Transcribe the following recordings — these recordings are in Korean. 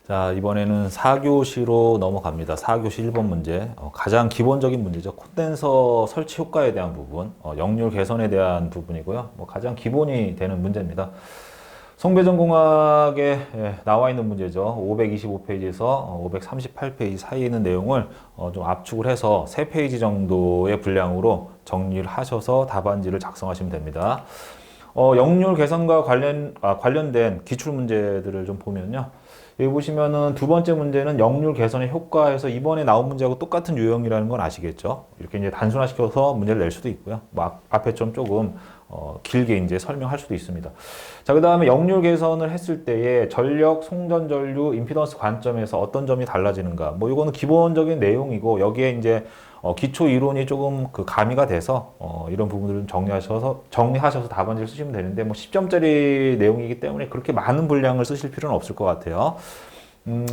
자, 이번에는 4교시로 넘어갑니다. 4교시 1번 문제. 가장 기본적인 문제죠. 콘덴서 설치 효과에 대한 부분, 역률 개선에 대한 부분이고요. 가장 기본이 되는 문제입니다. 송배전공학에 나와 있는 문제죠. 525페이지에서 538페이지 사이에 있는 내용을 좀 압축을 해서 3페이지 정도의 분량으로 정리를 하셔서 답안지를 작성하시면 됩니다. 역률 개선과 관련된 기출 문제들을 좀 보면요. 여기 보시면은 두 번째 문제는 역률 개선의 효과에서 이번에 나온 문제하고 똑같은 유형이라는 건 아시겠죠? 이렇게 이제 단순화시켜서 문제를 낼 수도 있고요. 앞에 좀 조금 길게 이제 설명할 수도 있습니다. 자, 그 다음에 역률 개선을 했을 때의 전력, 송전 전류, 임피던스 관점에서 어떤 점이 달라지는가? 이거는 기본적인 내용이고 여기에 이제 기초 이론이 조금 가미가 돼서 이런 부분들을 정리하셔서 답안지를 쓰시면 되는데 10점짜리 내용이기 때문에 그렇게 많은 분량을 쓰실 필요는 없을 것 같아요.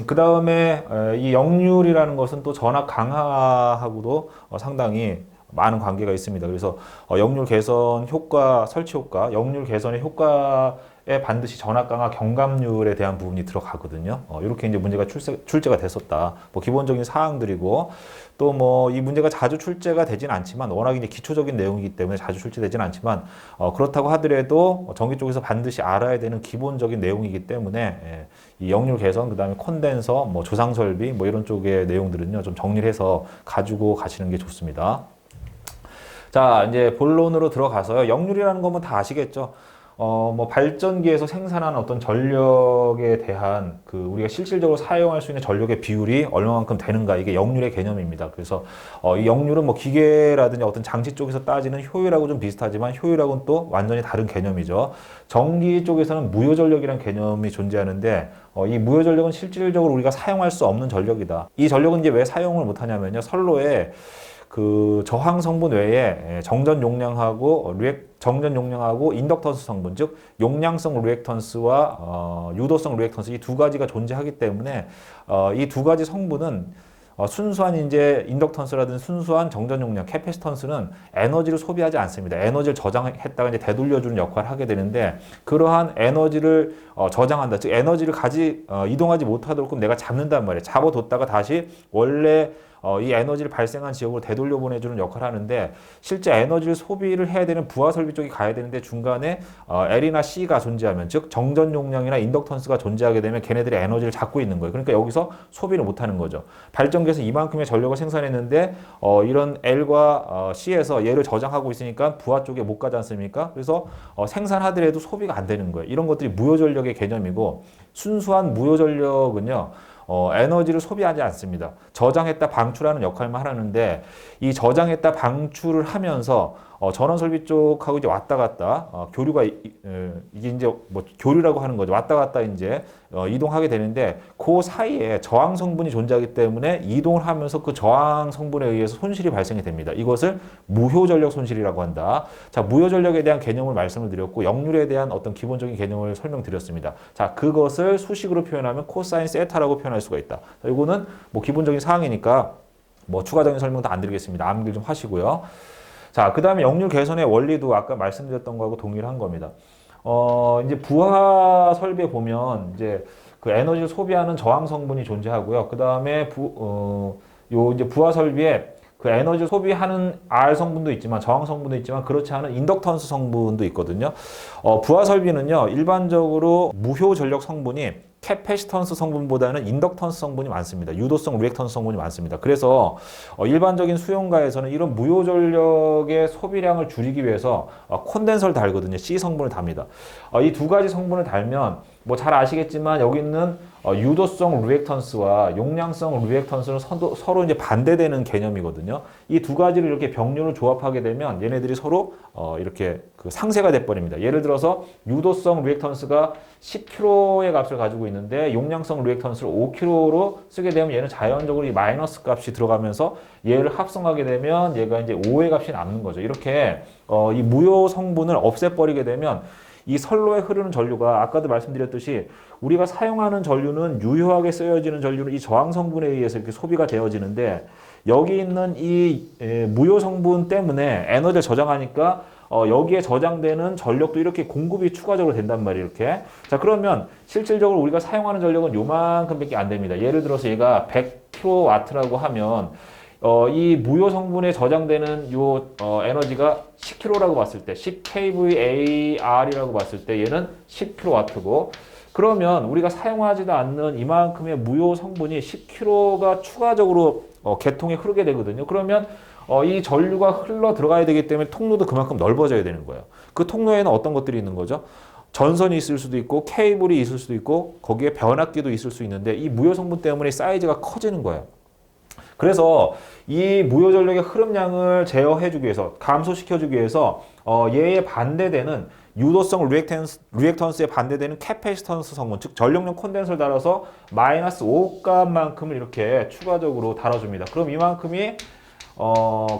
그 다음에 이 역률이라는 것은 또 전압 강하하고도 상당히 많은 관계가 있습니다. 그래서 역률 개선 효과, 설치 효과, 역률 개선의 효과에 반드시 전압 강화 경감률에 대한 부분이 들어가거든요. 이렇게 이제 문제가 출제가 됐었다. 기본적인 사항들이고 또 이 문제가 자주 출제가 되진 않지만 워낙 이제 기초적인 내용이기 때문에 자주 출제되진 않지만 그렇다고 하더라도 전기 쪽에서 반드시 알아야 되는 기본적인 내용이기 때문에 이 역률 개선, 그다음에 콘덴서, 조상 설비 이런 쪽의 내용들은요 좀 정리를 해서 가지고 가시는 게 좋습니다. 자, 이제 본론으로 들어가서요. 역률이라는 거면 다 아시겠죠? 발전기에서 생산하는 어떤 전력에 대한 우리가 실질적으로 사용할 수 있는 전력의 비율이 얼마만큼 되는가, 이게 역률의 개념입니다. 그래서 이 역률은 기계라든지 어떤 장치 쪽에서 따지는 효율하고 좀 비슷하지만 효율하고는 또 완전히 다른 개념이죠. 전기 쪽에서는 무효전력이라는 개념이 존재하는데 이 무효전력은 실질적으로 우리가 사용할 수 없는 전력이다. 이 전력은 이제 왜 사용을 못하냐면요. 선로에 저항 성분 외에 정전 용량하고 인덕턴스 성분, 즉 용량성 리액턴스와 유도성 리액턴스, 이 두 가지가 존재하기 때문에 이 두 가지 성분은 순수한 이제 인덕턴스라든지 순수한 정전 용량, 캐패시턴스는 에너지를 소비하지 않습니다. 에너지를 저장했다가 이제 되돌려주는 역할을 하게 되는데, 그러한 에너지를 저장한다. 즉 에너지를 이동하지 못하도록 내가 잡는단 말이에요. 잡아뒀다가 다시 원래 이 에너지를 발생한 지역으로 되돌려 보내주는 역할을 하는데, 실제 에너지를 소비를 해야 되는 부하 설비 쪽이 가야 되는데 중간에 L이나 C가 존재하면, 즉 정전 용량이나 인덕턴스가 존재하게 되면 걔네들이 에너지를 잡고 있는 거예요. 그러니까 여기서 소비를 못하는 거죠. 발전기에서 이만큼의 전력을 생산했는데 이런 L과 C에서 얘를 저장하고 있으니까 부하 쪽에 못 가지 않습니까? 그래서 생산하더라도 소비가 안 되는 거예요. 이런 것들이 무효전력의 개념이고, 순수한 무효전력은요 에너지를 소비하지 않습니다. 저장했다 방출하는 역할만 하는데, 이 저장했다 방출을 하면서 전원 설비 쪽하고 이제 왔다 갔다 교류가 이게 이제 교류라고 하는 거죠. 왔다 갔다 이제 이동하게 되는데, 그 사이에 저항 성분이 존재하기 때문에 이동을 하면서 그 저항 성분에 의해서 손실이 발생이 됩니다. 이것을 무효전력 손실이라고 한다. 자, 무효전력에 대한 개념을 말씀을 드렸고, 역률에 대한 어떤 기본적인 개념을 설명드렸습니다. 자, 그것을 수식으로 표현하면 코사인 세타라고 표현할 수가 있다. 자, 이거는 기본적인 사항이니까 추가적인 설명도 안 드리겠습니다. 암기를 좀 하시고요. 자, 그 다음에 역률 개선의 원리도 아까 말씀드렸던 거하고 동일한 겁니다. 이제 부하 설비에 보면 이제 그 에너지를 소비하는 저항 성분이 존재하고요. 그 다음에 이제 부하 설비에 그 에너지를 소비하는 R 성분도 있지만 저항 성분도 있지만 그렇지 않은 인덕턴스 성분도 있거든요. 부하 설비는요 일반적으로 무효 전력 성분이 캐패시턴스 성분보다는 인덕턴스 성분이 많습니다. 유도성 리액턴스 성분이 많습니다. 그래서 일반적인 수용가에서는 이런 무효 전력의 소비량을 줄이기 위해서 콘덴서를 달거든요. C 성분을 답니다. 이 두 가지 성분을 달면 잘 아시겠지만 여기 있는 유도성 리액턴스와 용량성 리액턴스는 서로 이제 반대되는 개념이거든요. 이 두 가지를 이렇게 병렬을 조합하게 되면 얘네들이 서로 이렇게 상쇄가 돼버립니다. 예를 들어서 유도성 리액턴스가 10kg의 값을 가지고 있는데 용량성 리액턴스를 5kg로 쓰게 되면 얘는 자연적으로 이 마이너스 값이 들어가면서 얘를 합성하게 되면 얘가 이제 5의 값이 남는 거죠. 이렇게 이 무효 성분을 없애버리게 되면 이 선로에 흐르는 전류가 아까도 말씀드렸듯이 우리가 사용하는 전류는 유효하게 쓰여지는 전류는 이 저항 성분에 의해서 이렇게 소비가 되어지는데, 여기 있는 이 무효 성분 때문에 에너지를 저장하니까 여기에 저장되는 전력도 이렇게 공급이 추가적으로 된단 말이에요. 이렇게. 자, 그러면 실질적으로 우리가 사용하는 전력은 요만큼밖에 안 됩니다. 예를 들어서 얘가 100kW라고 하면 이 무효 성분에 저장되는 요 에너지가 10kg라고 봤을 때 10kVAR이라고 봤을 때 얘는 10kW고 그러면 우리가 사용하지도 않는 이만큼의 무효 성분이 10kg가 추가적으로 계통에 흐르게 되거든요. 그러면 이 전류가 흘러 들어가야 되기 때문에 통로도 그만큼 넓어져야 되는 거예요. 그 통로에는 어떤 것들이 있는 거죠? 전선이 있을 수도 있고 케이블이 있을 수도 있고 거기에 변압기도 있을 수 있는데 이 무효 성분 때문에 사이즈가 커지는 거예요. 그래서 이 무효 전력의 흐름량을 제어해주기 위해서 감소시켜주기 위해서 얘에 반대되는 유도성 리액턴스에 반대되는 캐패시턴스 성분, 즉 전력용 콘덴서를 달아서 마이너스 5값만큼을 이렇게 추가적으로 달아줍니다. 그럼 이만큼이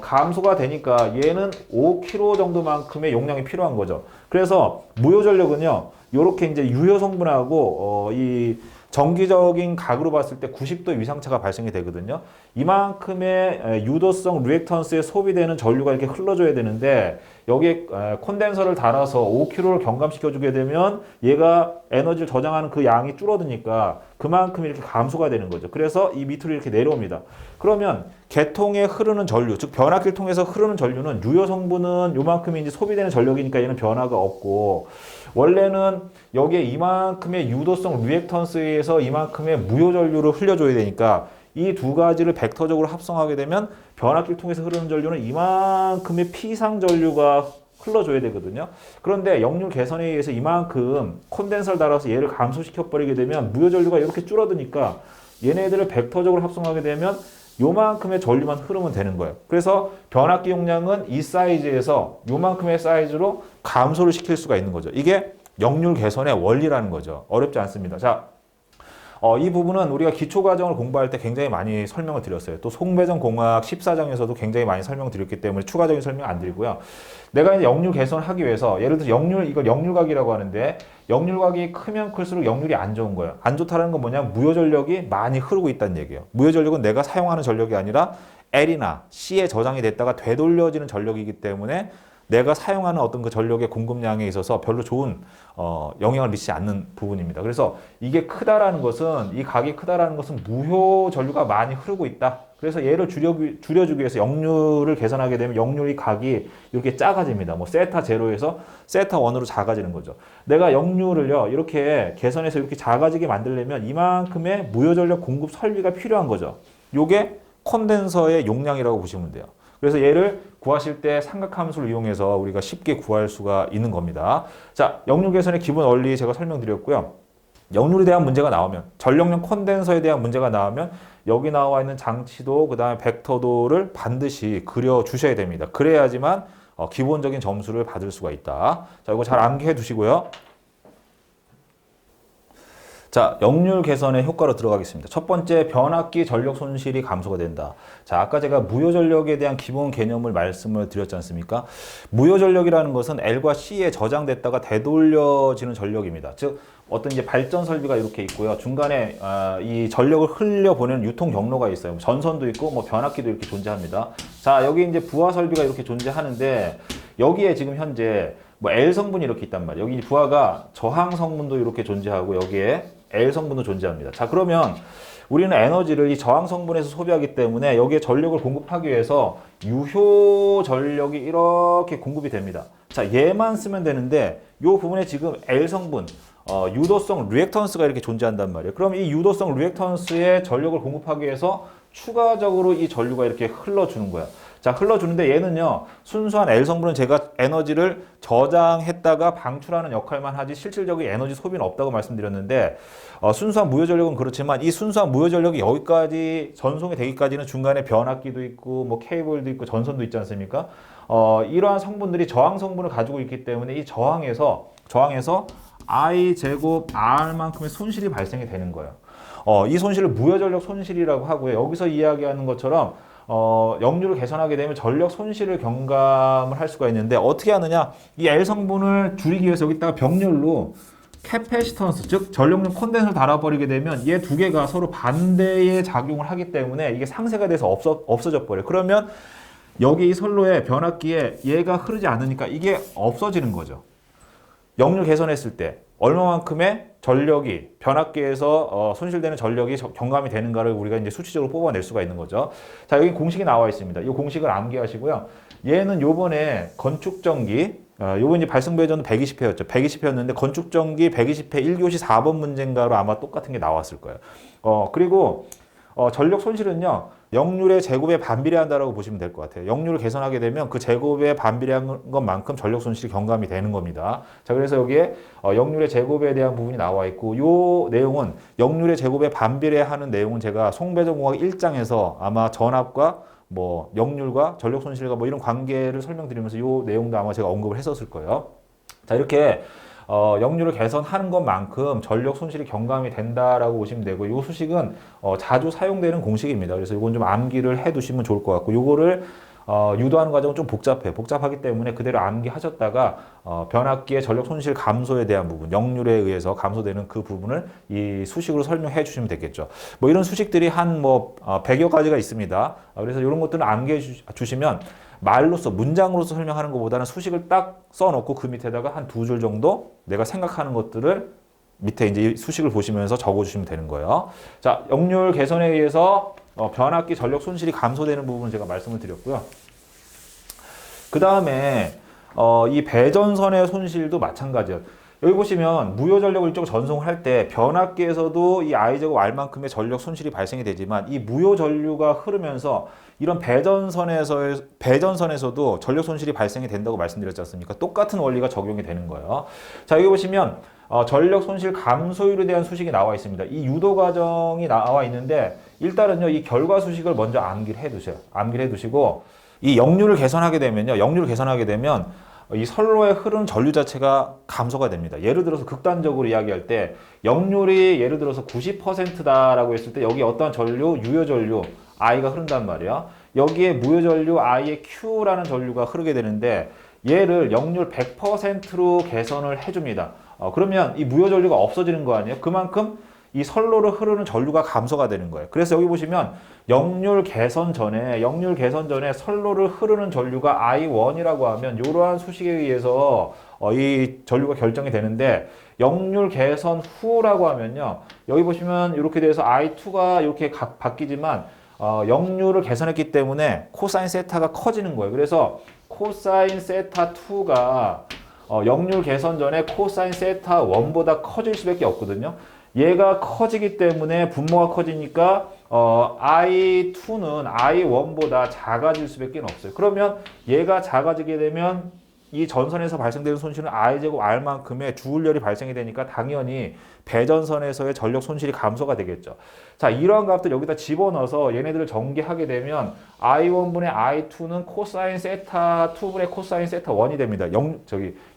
감소가 되니까 얘는 5kg 정도만큼의 용량이 필요한 거죠. 그래서 무효 전력은요, 이렇게 이제 유효 성분하고 이 정기적인 각으로 봤을 때 90도 위상차가 발생이 되거든요. 이만큼의 유도성 리액턴스에 소비되는 전류가 이렇게 흘러줘야 되는데 여기에 콘덴서를 달아서 5kg를 경감시켜주게 되면 얘가 에너지를 저장하는 그 양이 줄어드니까 그만큼 이렇게 감소가 되는 거죠. 그래서 이 밑으로 이렇게 내려옵니다. 그러면 계통에 흐르는 전류, 즉 변압기를 통해서 흐르는 전류는 유효 성분은 요만큼이 이제 소비되는 전력이니까 얘는 변화가 없고 원래는 여기에 이만큼의 유도성 리액턴스에서 이만큼의 무효 전류를 흘려줘야 되니까 이 두 가지를 벡터적으로 합성하게 되면 변압기를 통해서 흐르는 전류는 이만큼의 피상 전류가 흘러줘야 되거든요. 그런데 역률 개선에 의해서 이만큼 콘덴서를 달아서 얘를 감소시켜 버리게 되면 무효 전류가 이렇게 줄어드니까 얘네들을 벡터적으로 합성하게 되면 요만큼의 전류만 흐르면 되는 거예요. 그래서 변압기 용량은 이 사이즈에서 요만큼의 사이즈로 감소를 시킬 수가 있는 거죠. 이게 역률 개선의 원리라는 거죠. 어렵지 않습니다. 자, 이 부분은 우리가 기초과정을 공부할 때 굉장히 많이 설명을 드렸어요. 또 송배전 공학 14장에서도 굉장히 많이 설명을 드렸기 때문에 추가적인 설명 안 드리고요. 내가 이제 역률 개선을 하기 위해서 예를 들어서 이걸 역률각이라고 하는데 역률각이 크면 클수록 역률이 안 좋은 거예요. 안 좋다는 건 뭐냐면 무효 전력이 많이 흐르고 있다는 얘기예요. 무효 전력은 내가 사용하는 전력이 아니라 L이나 C에 저장이 됐다가 되돌려지는 전력이기 때문에 내가 사용하는 어떤 그 전력의 공급량에 있어서 별로 좋은 영향을 미치지 않는 부분입니다. 그래서 이게 크다라는 것은 이 각이 크다라는 것은 무효 전류가 많이 흐르고 있다. 그래서 얘를 줄여주기 위해서 역률을 계산하게 되면 역률이 각이 이렇게 작아집니다. 뭐 세타 제로에서 세타 1으로 작아지는 거죠. 내가 역률을요 이렇게 계산해서 이렇게 작아지게 만들려면 이만큼의 무효 전력 공급 설비가 필요한 거죠. 요게 콘덴서의 용량이라고 보시면 돼요. 그래서 얘를 구하실 때 삼각함수를 이용해서 우리가 쉽게 구할 수가 있는 겁니다. 자, 역률 개선의 기본 원리 제가 설명드렸고요. 역률에 대한 문제가 나오면, 전력용 콘덴서에 대한 문제가 나오면 여기 나와 있는 장치도 그 다음에 벡터도를 반드시 그려주셔야 됩니다. 그래야지만 기본적인 점수를 받을 수가 있다. 자, 이거 잘 암기해 두시고요. 자, 역률 개선의 효과로 들어가겠습니다. 첫 번째, 변압기 전력 손실이 감소가 된다. 자, 아까 제가 무효 전력에 대한 기본 개념을 말씀을 드렸지 않습니까? 무효 전력이라는 것은 L과 C에 저장됐다가 되돌려지는 전력입니다. 즉, 어떤 이제 발전 설비가 이렇게 있고요. 중간에 이 전력을 흘려보내는 유통 경로가 있어요. 전선도 있고, 뭐 변압기도 이렇게 존재합니다. 자, 여기 이제 부하 설비가 이렇게 존재하는데, 여기에 지금 현재 뭐 L 성분이 이렇게 있단 말이에요. 여기 부하가 저항 성분도 이렇게 존재하고, 여기에 L 성분도 존재합니다. 자, 그러면 우리는 에너지를 이 저항 성분에서 소비하기 때문에 여기에 전력을 공급하기 위해서 유효 전력이 이렇게 공급이 됩니다. 자, 얘만 쓰면 되는데 이 부분에 지금 L 성분, 유도성 리액턴스가 이렇게 존재한단 말이에요. 그럼 이 유도성 리액턴스에 전력을 공급하기 위해서 추가적으로 이 전류가 이렇게 흘러주는 거야. 자, 흘러주는데 얘는요, 순수한 L 성분은 제가 에너지를 저장했다가 방출하는 역할만 하지 실질적인 에너지 소비는 없다고 말씀드렸는데, 순수한 무효 전력은 그렇지만 이 순수한 무효 전력이 여기까지 전송이 되기까지는 중간에 변압기도 있고 뭐 케이블도 있고 전선도 있지 않습니까? 이러한 성분들이 저항 성분을 가지고 있기 때문에 이 저항에서 I 제곱 R만큼의 손실이 발생이 되는 거예요. 이 손실을 무효 전력 손실이라고 하고요. 여기서 이야기하는 것처럼 역률을 개선하게 되면 전력 손실을 경감을 할 수가 있는데 어떻게 하느냐? 이 L 성분을 줄이기 위해서 여기다가 병렬로 캐패시턴스, 즉 전력용 콘덴서를 달아버리게 되면 얘 두 개가 서로 반대의 작용을 하기 때문에 이게 상쇄가 돼서 없어져 버려요. 그러면 여기 이 선로에 변압기에 얘가 흐르지 않으니까 이게 없어지는 거죠. 역류 개선했을 때 얼마만큼의 전력이 변압기에서 손실되는 전력이 경감이 되는가를 우리가 이제 수치적으로 뽑아낼 수가 있는 거죠. 자, 여기 공식이 나와 있습니다. 이 공식을 암기하시고요. 얘는 요번에 건축전기 요번 이제 발생배전은 120회였죠. 120회였는데 건축전기 120회 1교시 4번 문제인가로 아마 똑같은 게 나왔을 거예요. 그리고 전력 손실은요. 역률의 제곱에 반비례한다라고 보시면 될 것 같아요. 역률을 개선하게 되면 그 제곱에 반비례한 것만큼 전력 손실이 경감이 되는 겁니다. 자, 그래서 여기에 역률의 제곱에 대한 부분이 나와 있고 요 내용은 역률의 제곱에 반비례하는 내용은 제가 송배전공학 1장에서 아마 전압과 뭐 역률과 전력 손실과 뭐 이런 관계를 설명드리면서 요 내용도 아마 제가 언급을 했었을 거예요. 자, 이렇게 역률을 개선하는 것만큼 전력 손실이 경감이 된다라고 보시면 되고 이 수식은 자주 사용되는 공식입니다. 그래서 이건 좀 암기를 해 두시면 좋을 것 같고 요거를 유도하는 과정은 좀 복잡하기 때문에 그대로 암기하셨다가 변압기의 전력 손실 감소에 대한 부분, 역률에 의해서 감소되는 그 부분을 이 수식으로 설명해 주시면 되겠죠. 뭐 이런 수식들이 한 100여 가지가 있습니다. 그래서 이런 것들을 암기해 주시면 말로써 문장으로서 설명하는 것보다는 수식을 딱 써놓고 그 밑에다가 한 2줄 정도 내가 생각하는 것들을 밑에 이제 수식을 보시면서 적어주시면 되는 거예요. 자, 역률 개선에 의해서 변압기 전력 손실이 감소되는 부분을 제가 말씀을 드렸고요. 그 다음에 이 배전선의 손실도 마찬가지예요. 여기 보시면 무효 전력을 이쪽 전송할 때 변압기에서도 이 I제곱 R만큼의 전력 손실이 발생이 되지만 이 무효 전류가 흐르면서 이런 배전선에서도 전력 손실이 발생이 된다고 말씀드렸지 않습니까? 똑같은 원리가 적용이 되는 거예요. 자, 여기 보시면 전력 손실 감소율에 대한 수식이 나와 있습니다. 이 유도 과정이 나와 있는데 일단은요, 이 결과 수식을 먼저 암기를 해 두세요. 암기를 해 두시고 이 역률을 개선하게 되면요, 이 선로에 흐르는 전류 자체가 감소가 됩니다. 예를 들어서 극단적으로 이야기할 때 역률이 예를 들어서 90%다라고 했을 때 여기 어떠한 전류, 유효 전류 I가 흐른단 말이야. 여기에 무효 전류 I의 Q라는 전류가 흐르게 되는데 얘를 역률 100%로 개선을 해줍니다. 그러면 이 무효 전류가 없어지는 거 아니에요? 그만큼 이 선로로 흐르는 전류가 감소가 되는 거예요. 그래서 여기 보시면 역률 개선 전에 선로를 흐르는 전류가 I1이라고 하면 이러한 수식에 의해서 이 전류가 결정이 되는데 역률 개선 후라고 하면요. 여기 보시면 이렇게 돼서 I2가 이렇게 바뀌지만 역률을 개선했기 때문에 코사인 세타가 커지는 거예요. 그래서 코사인 세타 2가 역률 개선 전에 코사인 세타 1보다 커질 수밖에 없거든요. 얘가 커지기 때문에 분모가 커지니까 I2는 I1보다 작아질 수밖에 없어요. 그러면 얘가 작아지게 되면 이 전선에서 발생되는 손실은 I제곱 R만큼의 주울열이 발생이 되니까 당연히 배전선에서의 전력 손실이 감소가 되겠죠. 자, 이러한 값들 여기다 집어넣어서 얘네들을 전개하게 되면 I1분의 I2는 코사인 세타 2분의 코사인 세타 1이 됩니다.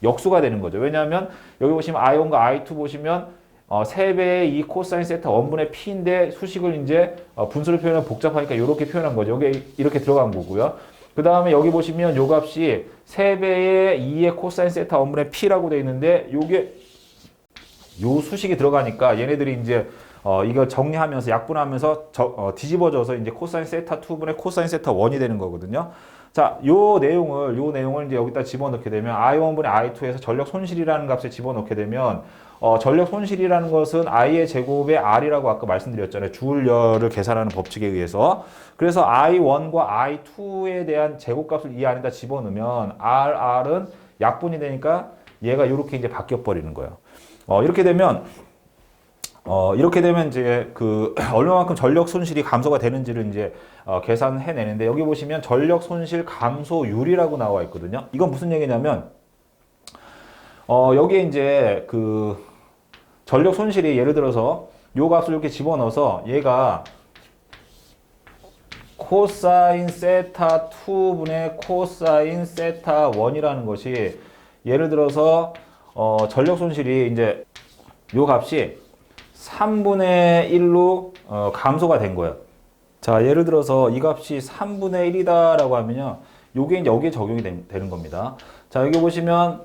역수가 되는 거죠. 왜냐하면 여기 보시면 I1과 I2 보시면 3배의 이 코사인 세타 1분의 P인데 수식을 이제 분수를 표현하면 복잡하니까 이렇게 표현한 거죠. 여기 이렇게 들어간 거고요. 그 다음에 여기 보시면 요 값이 3배의 2의 코사인 세타 1분의 P라고 되어 있는데 요게 요 수식이 들어가니까 얘네들이 이제 이거 정리하면서 약분하면서 뒤집어져서 이제 코사인 세타 2분의 코사인 세타 1이 되는 거거든요. 자, 요 내용을 이제 여기다 집어넣게 되면 I1분의 I2에서 전력 손실이라는 값에 집어넣게 되면 전력 손실이라는 것은 I의 제곱의 R이라고 아까 말씀드렸잖아요. 주울열을 계산하는 법칙에 의해서. 그래서 I1과 I2에 대한 제곱값을 이 안에다 집어넣으면 R은 약분이 되니까 얘가 이렇게 이제 바뀌어 버리는 거예요. 이렇게 되면 이제 얼마만큼 전력 손실이 감소가 되는지를 이제 계산해내는데 여기 보시면 전력 손실 감소율이라고 나와 있거든요. 이건 무슨 얘기냐면 여기에 이제 전력 손실이 예를 들어서 요 값을 이렇게 집어넣어서 얘가 코사인 세타 2분의 코사인 세타 1이라는 것이 예를 들어서 전력 손실이 이제 요 값이 3분의 1로 감소가 된 거예요. 자, 예를 들어서 이 값이 3분의 1이다라고 하면요. 요게 이제 여기에 적용이 되는 겁니다. 자, 여기 보시면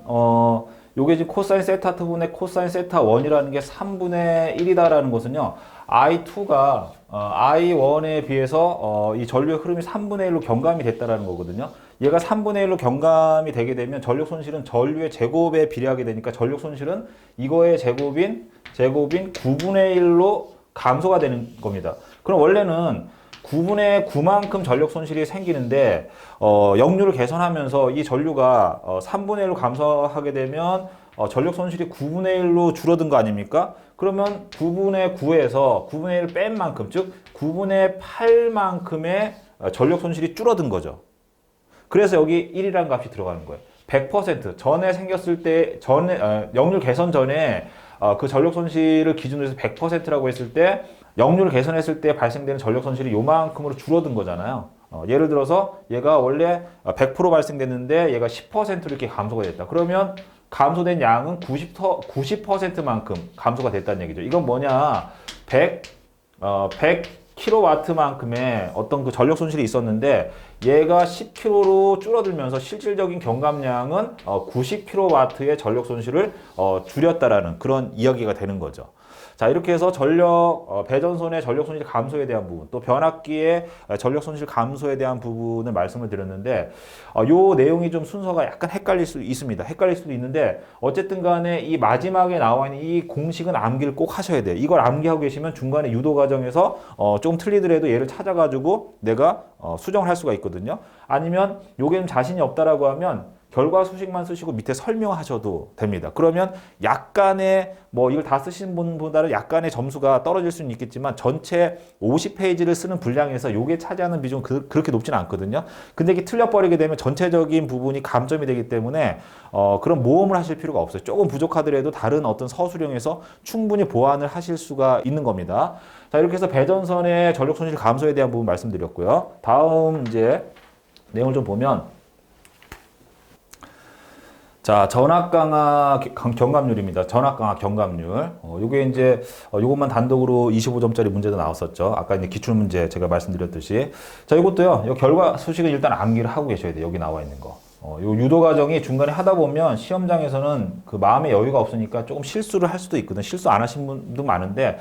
요게 지금 코사인 세타 2분의 코사인 세타 1이라는 게 3분의 1이다라는 것은요. I2가 I1에 비해서 이 전류의 흐름이 3분의 1로 경감이 됐다라는 거거든요. 얘가 3분의 1로 경감이 되게 되면 전력 손실은 전류의 제곱에 비례하게 되니까 전력 손실은 이거의 제곱인 9분의 1로 감소가 되는 겁니다. 그럼 원래는 9분의 9만큼 전력 손실이 생기는데 역류를 개선하면서 이 전류가 3분의 1로 감소하게 되면 전력 손실이 9분의 1로 줄어든 거 아닙니까? 그러면 9분의 9에서 9분의 1을 뺀 만큼, 즉 9분의 8만큼의 전력 손실이 줄어든 거죠. 그래서 여기 1이라는 값이 들어가는 거예요. 100% 전에 생겼을 때 역류 개선 전에 그 전력 손실을 기준으로 해서 100%라고 했을 때 역류를 개선했을 때 발생되는 전력 손실이 요만큼으로 줄어든 거잖아요. 예를 들어서 얘가 원래 100% 발생됐는데 얘가 10% 이렇게 감소가 됐다. 그러면 감소된 양은 90%만큼 감소가 됐다는 얘기죠. 이건 뭐냐? 100kW만큼의 어떤 그 전력 손실이 있었는데 얘가 10kW로 줄어들면서 실질적인 경감량은 90kW의 전력 손실을 줄였다라는 그런 이야기가 되는 거죠. 자, 이렇게 해서 배전선의 전력 손실 감소에 대한 부분, 또 변압기의 전력 손실 감소에 대한 부분을 말씀을 드렸는데, 요 내용이 좀 순서가 약간 헷갈릴 수 있습니다. 헷갈릴 수도 있는데, 어쨌든 간에 이 마지막에 나와 있는 이 공식은 암기를 꼭 하셔야 돼요. 이걸 암기하고 계시면 중간에 유도 과정에서 좀 틀리더라도 얘를 찾아가지고 내가 수정을 할 수가 있거든요. 아니면 요게는 자신이 없다라고 하면 결과 수식만 쓰시고 밑에 설명하셔도 됩니다. 그러면 약간의 이걸 다 쓰신 분보다는 약간의 점수가 떨어질 수는 있겠지만 전체 50페이지를 쓰는 분량에서 요게 차지하는 비중은 그렇게 높지는 않거든요. 근데 이게 틀려버리게 되면 전체적인 부분이 감점이 되기 때문에 그런 모험을 하실 필요가 없어요. 조금 부족하더라도 다른 어떤 서술형에서 충분히 보완을 하실 수가 있는 겁니다. 자, 이렇게 해서 배전선의 전력 손실 감소에 대한 부분 말씀드렸고요. 다음 이제 내용을 좀 보면 자, 전압 강화 경감률입니다. 전압 강화 경감률. 요게 이제 요것만 단독으로 25점짜리 문제도 나왔었죠. 아까 이제 기출 문제 제가 말씀드렸듯이. 자, 이것도요. 요 결과 수식은 일단 암기를 하고 계셔야 돼요. 여기 나와 있는 거. 요 유도 과정이 중간에 하다 보면 시험장에서는 그 마음의 여유가 없으니까 조금 실수를 할 수도 있거든. 실수 안 하신 분도 많은데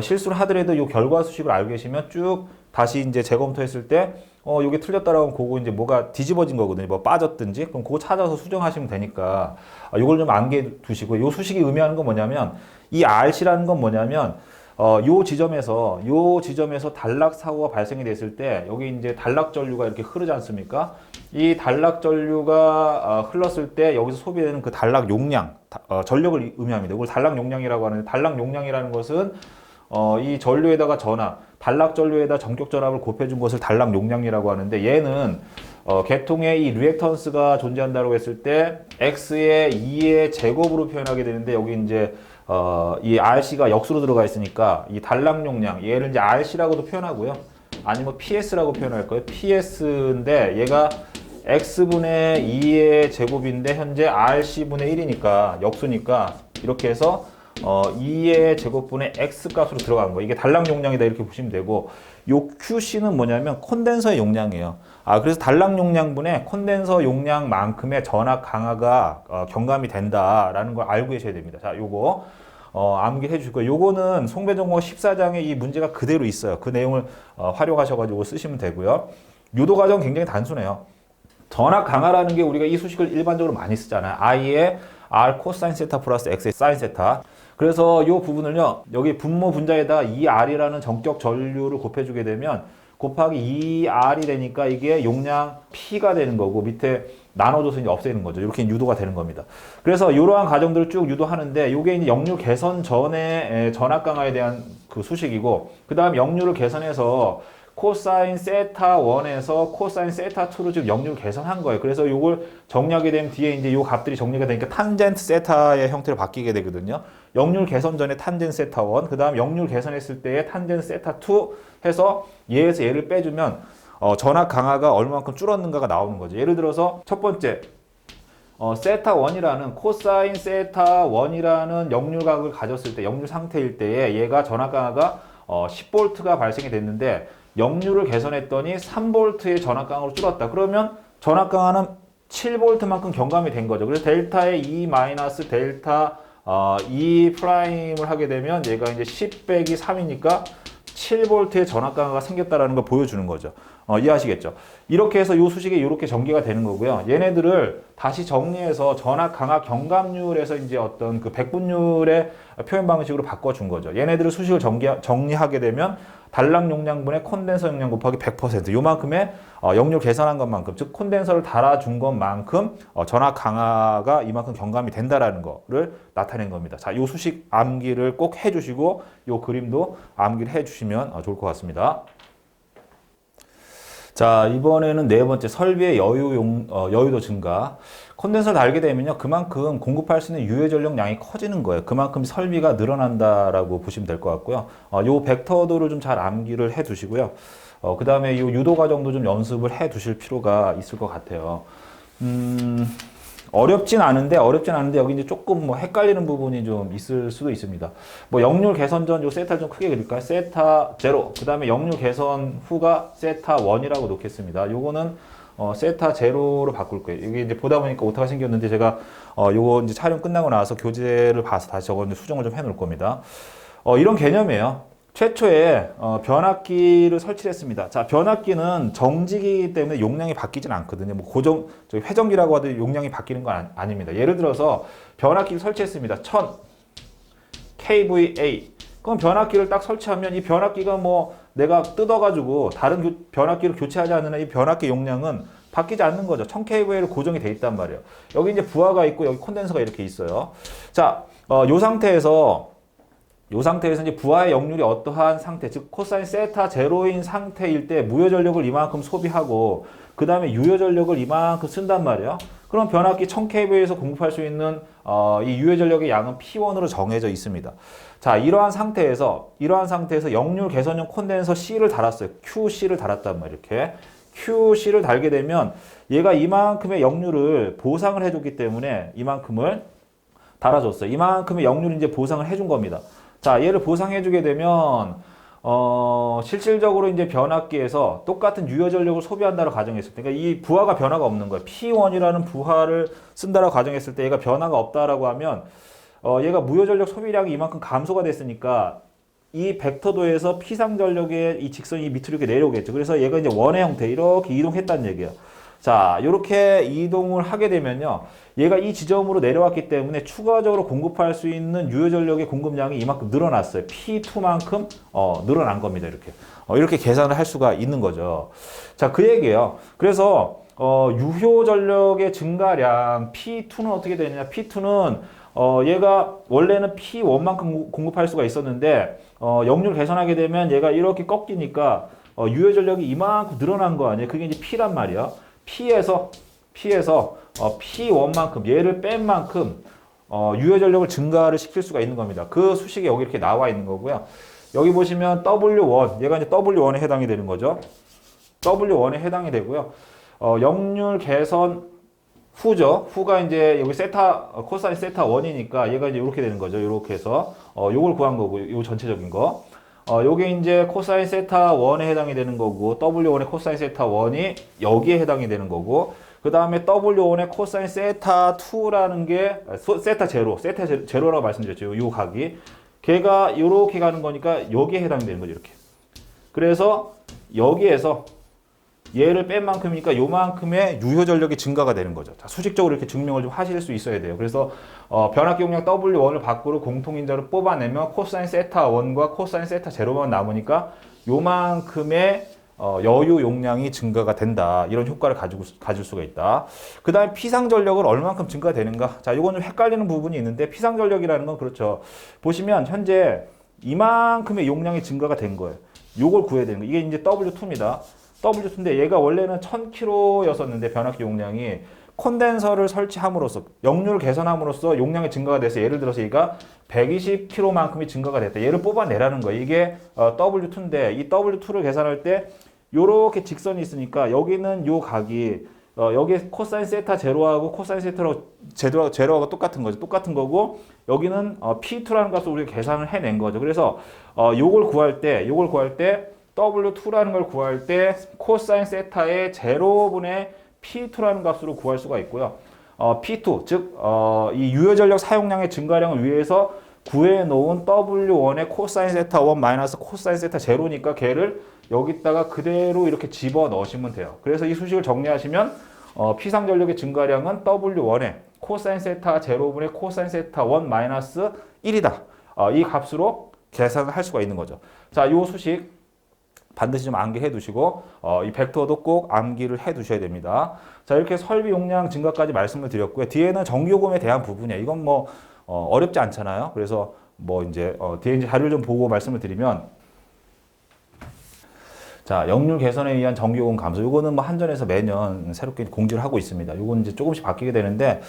실수를 하더라도 요 결과 수식을 알고 계시면 쭉 다시 이제 재검토했을 때 요게 틀렸다라고 하면 그거 이제 뭐가 뒤집어진 거거든요. 뭐 빠졌든지 그럼 그거 찾아서 수정하시면 되니까 요걸 좀 암기해 두시고 요 수식이 의미하는 건 뭐냐면 이 RC라는 건 뭐냐면 요 지점에서 단락 사고가 발생이 됐을 때 여기 이제 단락 전류가 이렇게 흐르지 않습니까? 이 단락 전류가 흘렀을 때 여기서 소비되는 그 단락 용량, 전력을 의미합니다. 이걸 단락 용량이라고 하는데 단락 용량이라는 것은 이 전류에다가 단락 전류에다 전격 전압을 곱해준 것을 단락 용량이라고 하는데 얘는 계통에 이 리액턴스가 존재한다고 했을 때 x의 2의 제곱으로 표현하게 되는데 여기 이제 이 RC가 역수로 들어가 있으니까 이 단락 용량 얘를 이제 RC라고도 표현하고요. 아니면 PS라고 표현할 거예요. PS인데 얘가 x분의 2의 제곱인데 현재 RC분의 1이니까 역수니까 이렇게 해서 2의 제곱분의 x 값으로 들어간 거예요. 이게 단락 용량이다 이렇게 보시면 되고 요 QC는 뭐냐면 콘덴서의 용량이에요. 그래서 단락 용량분의 콘덴서 용량만큼의 전압 강화가 경감이 된다라는 걸 알고 계셔야 됩니다. 자, 요거 암기해 주시고 요거는 송배전공학 14장에 이 문제가 그대로 있어요. 그 내용을 활용하셔가지고 쓰시면 되고요. 유도 과정 굉장히 단순해요. 전압 강화라는 게 우리가 이 수식을 일반적으로 많이 쓰잖아요. I의 R 코사인 세타 플러스 X의 사인 세타. 그래서 이 부분을요, 여기 분모 분자에다 2R이라는 정격 전류를 곱해주게 되면 곱하기 2R이 되니까 이게 용량 P가 되는 거고 밑에 나눠줘서 이제 없애는 거죠. 이렇게 유도가 되는 겁니다. 그래서 이러한 과정들을 쭉 유도하는데 이게 이제 역류 개선 전에 전압 강화에 대한 그 수식이고 그 다음 역류를 개선해서 코사인 세타 1에서 코사인 세타 2로 지금 역류를 개선한 거예요. 그래서 이걸 정리하게 되면 뒤에 이제 이 값들이 정리가 되니까 탄젠트 세타의 형태로 바뀌게 되거든요. 역류 개선 전에 탄젠트 세타 1, 그 다음 역류 개선했을 때의 탄젠트 세타 2 해서 얘에서 얘를 빼주면 전압 강화가 얼마만큼 줄었는가가 나오는 거죠. 예를 들어서 첫 번째 세타 1이라는 코사인 세타 1이라는 역류각을 가졌을 때 역류 상태일 때에 얘가 전압 강화가 10V가 발생이 됐는데 역류를 개선했더니 3V의 전압 강화로 줄었다. 그러면 전압 강화는 7V만큼 경감이 된 거죠. 그래서 델타에 E 마이너스 델타 E 프라임을 하게 되면 얘가 이제 10 빼기 3이니까 7V의 전압 강화가 생겼다라는 걸 보여주는 거죠. 이해하시겠죠? 이렇게 해서 이 수식이 이렇게 전개가 되는 거고요. 얘네들을 다시 정리해서 전압 강화 경감률에서 이제 어떤 그 백분율의 표현 방식으로 바꿔준 거죠. 얘네들을 수식을 정리하게 되면 달랑 용량분의 콘덴서 용량 곱하기 100% 요만큼의 역률 계산한 것만큼, 즉 콘덴서를 달아준 것만큼 전압 강화가 이만큼 경감이 된다라는 거를 나타낸 겁니다. 자, 요 수식 암기를 꼭 해주시고 요 그림도 암기를 해주시면 좋을 것 같습니다. 자, 이번에는 네 번째 설비의 여유도 증가. 콘덴서를 달게 되면요, 그만큼 공급할 수 있는 유효 전력량이 커지는 거예요. 그만큼 설비가 늘어난다라고 보시면 될 것 같고요. 요 벡터도를 좀 잘 암기를 해 두시고요. 그 다음에 요 유도 과정도 좀 연습을 해 두실 필요가 있을 것 같아요. 어렵진 않은데 여기 이제 조금 뭐 헷갈리는 부분이 좀 있을 수도 있습니다. 뭐 역률 개선 전 요 세타를 좀 크게 그릴까요? 세타 0. 그 다음에 역률 개선 후가 세타 1이라고 놓겠습니다. 요거는 세타 0로 바꿀 거예요. 이게 이제 보다 보니까 오타가 생겼는데 제가 요거 이제 촬영 끝나고 나서 교재를 봐서 다시 저거 수정을 좀 해 놓을 겁니다. 이런 개념이에요. 최초에 변압기를 설치를 했습니다. 자, 변압기는 정지기 때문에 용량이 바뀌진 않거든요. 뭐 저기 회전기라고 하도 용량이 바뀌는 건 아닙니다. 예를 들어서 변압기를 설치했습니다. 1000 kVA. 그럼 변압기를 딱 설치하면 이 변압기가 뭐 내가 뜯어가지고 다른 변압기를 교체하지 않는 한 이 변압기 용량은 바뀌지 않는 거죠. 1000kVA로 고정이 돼 있단 말이에요. 여기 이제 부하가 있고 여기 콘덴서가 이렇게 있어요. 자, 요 상태에서 이제 부하의 역률이 어떠한 상태, 즉 코사인 세타 제로인 상태일 때 무효 전력을 이만큼 소비하고 그 다음에 유효 전력을 이만큼 쓴단 말이에요. 그럼 변압기 1000kV에서 공급할 수 있는 이 유효 전력의 양은 P1으로 정해져 있습니다. 자, 이러한 상태에서 역률 개선용 콘덴서 C를 달았어요. QC를 달았단 말이에요. 이렇게 QC를 달게 되면 얘가 이만큼의 역률을 보상을 해줬기 때문에 이만큼을 달아줬어요. 이만큼의 역률을 이제 보상을 해준 겁니다. 자, 얘를 보상해주게 되면 실질적으로 이제 변압기에서 똑같은 유효 전력을 소비한다고 가정했을 때, 그러니까 이 부하가 변화가 없는 거예요. P1이라는 부하를 쓴다라고 가정했을 때 얘가 변화가 없다라고 하면 얘가 무효 전력 소비량이 이만큼 감소가 됐으니까 이 벡터도에서 P상 전력의 이 직선이 밑으로 이렇게 내려오겠죠. 그래서 얘가 이제 원의 형태 이렇게 이동했다는 얘기예요. 자, 이렇게 이동을 하게 되면요, 얘가 이 지점으로 내려왔기 때문에 추가적으로 공급할 수 있는 유효 전력의 공급량이 이만큼 늘어났어요. P2만큼 늘어난 겁니다. 이렇게 계산을 할 수가 있는 거죠. 자, 그 얘기예요. 그래서 유효 전력의 증가량 P2는 어떻게 되느냐? P2는 얘가 원래는 P1만큼 공급할 수가 있었는데 역률 개선하게 되면 얘가 이렇게 꺾이니까 유효 전력이 이만큼 늘어난 거 아니에요? 그게 이제 P란 말이야. P에서 P1만큼 얘를 뺀 만큼 유효 전력을 증가를 시킬 수가 있는 겁니다. 그 수식이 여기 이렇게 나와 있는 거고요. 여기 보시면 W1, 얘가 이제 W1에 해당이 되는 거죠. W1에 해당이 되고요. 역률 개선 후죠. 후가 이제 여기 코사인 세타 1이니까 얘가 이제 이렇게 되는 거죠. 이렇게 해서 요걸 구한 거고, 요 전체적인 거. 요게 이제 코사인 세타 1에 해당이 되는 거고, W1의 코사인 세타 1이 여기에 해당이 되는 거고, 그 다음에 W1의 코사인 세타 2라는 게, 세타 제로라고 말씀드렸죠. 요 각이. 걔가 요렇게 가는 거니까 여기에 해당이 되는 거죠. 이렇게. 그래서 여기에서 얘를 뺀 만큼이니까 요만큼의 유효 전력이 증가가 되는 거죠. 자, 수식적으로 이렇게 증명을 좀 하실 수 있어야 돼요. 그래서 변압기 용량 W1을 밖으로 공통인자로 뽑아내면 코사인 세타 1과 코사인 세타 0만 남으니까 요만큼의 여유 용량이 증가가 된다. 이런 효과를 가질 수가 있다. 그 다음에 피상 전력은 얼마만큼 증가되는가? 자, 이건 좀 헷갈리는 부분이 있는데 피상 전력이라는 건 그렇죠. 보시면 현재 이만큼의 용량이 증가가 된 거예요. 요걸 구해야 되는 거예요. 이게 이제 W2입니다. W2인데 얘가 원래는 1000kg였었는데 변압기 용량이 콘덴서를 설치함으로써 역률 개선함으로써 용량이 증가가 돼서 예를 들어서 얘가 120kg만큼이 증가가 됐다. 얘를 뽑아내라는 거예요. 이게 W2인데 이 W2를 계산할 때 요렇게 직선이 있으니까 여기는 요 각이 여기 코사인 세타 제로하고 코사인 세타 제로하고 똑같은 거죠. 똑같은 거고 여기는 P2라는 값을 우리가 계산을 해낸 거죠. 그래서 요걸 구할 때 W2라는 걸 구할 때 코사인 세타의 제로분의 P2라는 값으로 구할 수가 있고요. P2, 즉 이 유효전력 사용량의 증가량을 위해서 구해놓은 W1의 코사인 세타 1 마이너스 코사인 세타 제로니까 걔를 여기다가 그대로 이렇게 집어넣으시면 돼요. 그래서 이 수식을 정리하시면 P상 전력의 증가량은 W1의 코사인 세타 제로분의 코사인 세타 1 마이너스 1이다. 이 값으로 계산을 할 수가 있는 거죠. 자, 이 수식 반드시 좀 암기해 두시고 이 벡터도 꼭 암기를 해 두셔야 됩니다. 자, 이렇게 설비 용량 증가까지 말씀을 드렸고요. 뒤에는 전기요금에 대한 부분이에요. 이건 뭐 어렵지 않잖아요. 그래서 뭐 이제 뒤에 이제 자료를 좀 보고 말씀을 드리면, 자, 역률 개선에 의한 전기요금 감소. 요거는 뭐 한전에서 매년 새롭게 공지를 하고 있습니다. 요건 이제 조금씩 바뀌게 되는데,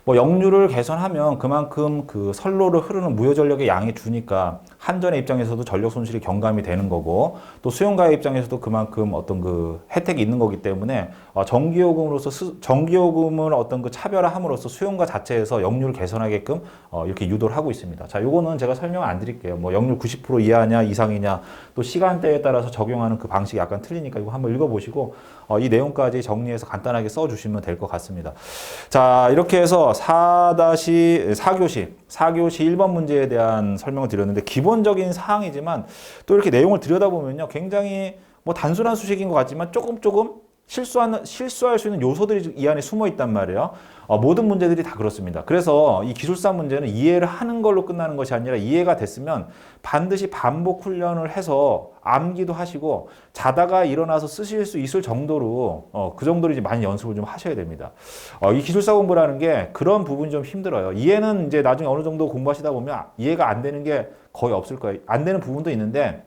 뭐 역률을 개선하면 그만큼 그 선로를 흐르는 무효 전력의 양이 주니까 한전의 입장에서도 전력 손실이 경감이 되는 거고, 또 수용가의 입장에서도 그만큼 어떤 그 혜택이 있는 거기 때문에 전기요금을 어떤 그 차별화함으로써 수용가 자체에서 역률을 개선하게끔 이렇게 유도를 하고 있습니다. 자, 요거는 제가 설명을 안 드릴게요. 뭐 역률 90% 이하냐 이상이냐, 또 시간대에 따라서 적용하는 그 방식이 약간 틀리니까 이거 한번 읽어보시고 이 내용까지 정리해서 간단하게 써주시면 될 것 같습니다. 자, 이렇게 해서 4-4교시 1번 문제에 대한 설명을 드렸는데, 기본적인 사항이지만 또 이렇게 내용을 들여다보면요, 굉장히 뭐 단순한 수식인 것 같지만 조금 실수할 수 있는 요소들이 이 안에 숨어 있단 말이에요. 모든 문제들이 다 그렇습니다. 그래서 이 기술사 문제는 이해를 하는 걸로 끝나는 것이 아니라, 이해가 됐으면 반드시 반복 훈련을 해서 암기도 하시고 자다가 일어나서 쓰실 수 있을 정도로 그 정도로 이제 많이 연습을 좀 하셔야 됩니다. 이 기술사 공부라는 게 그런 부분이 좀 힘들어요. 이해는 이제 나중에 어느 정도 공부하시다 보면 이해가 안 되는 게 거의 없을 거예요. 안 되는 부분도 있는데,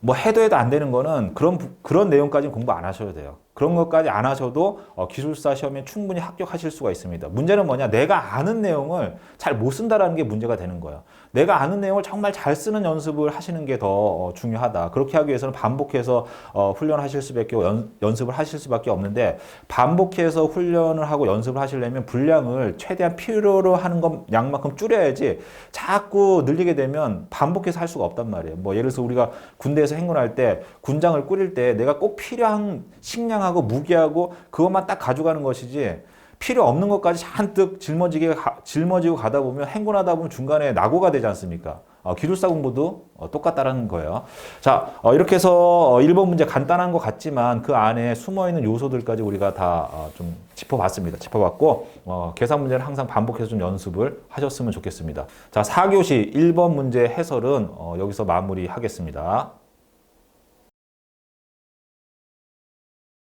뭐 해도 안 되는 거는 그런 내용까지는 공부 안 하셔도 돼요. 그런 것까지 안 하셔도 기술사 시험에 충분히 합격하실 수가 있습니다. 문제는 뭐냐? 내가 아는 내용을 잘 못 쓴다라는 게 문제가 되는 거예요. 내가 아는 내용을 정말 잘 쓰는 연습을 하시는 게 더 중요하다. 그렇게 하기 위해서는 반복해서 훈련하실 수밖에, 연습을 하실 수밖에 없는데, 반복해서 훈련을 하고 연습을 하시려면 분량을 최대한 필요로 하는 양만큼 줄여야지, 자꾸 늘리게 되면 반복해서 할 수가 없단 말이에요. 뭐 예를 들어서 우리가 군대에서 행군할 때, 군장을 꾸릴 때 내가 꼭 필요한 식량하고 무기하고 그것만 딱 가져가는 것이지, 필요 없는 것까지 잔뜩 짊어지고 가다 보면, 행군하다 보면 중간에 낙오가 되지 않습니까? 기술사 공부도 똑같다라는 거예요. 자, 이렇게 해서 1번 문제 간단한 것 같지만 그 안에 숨어있는 요소들까지 우리가 다 좀 짚어봤습니다. 짚어봤고, 계산 문제는 항상 반복해서 좀 연습을 하셨으면 좋겠습니다. 자, 4교시 1번 문제 해설은 여기서 마무리하겠습니다.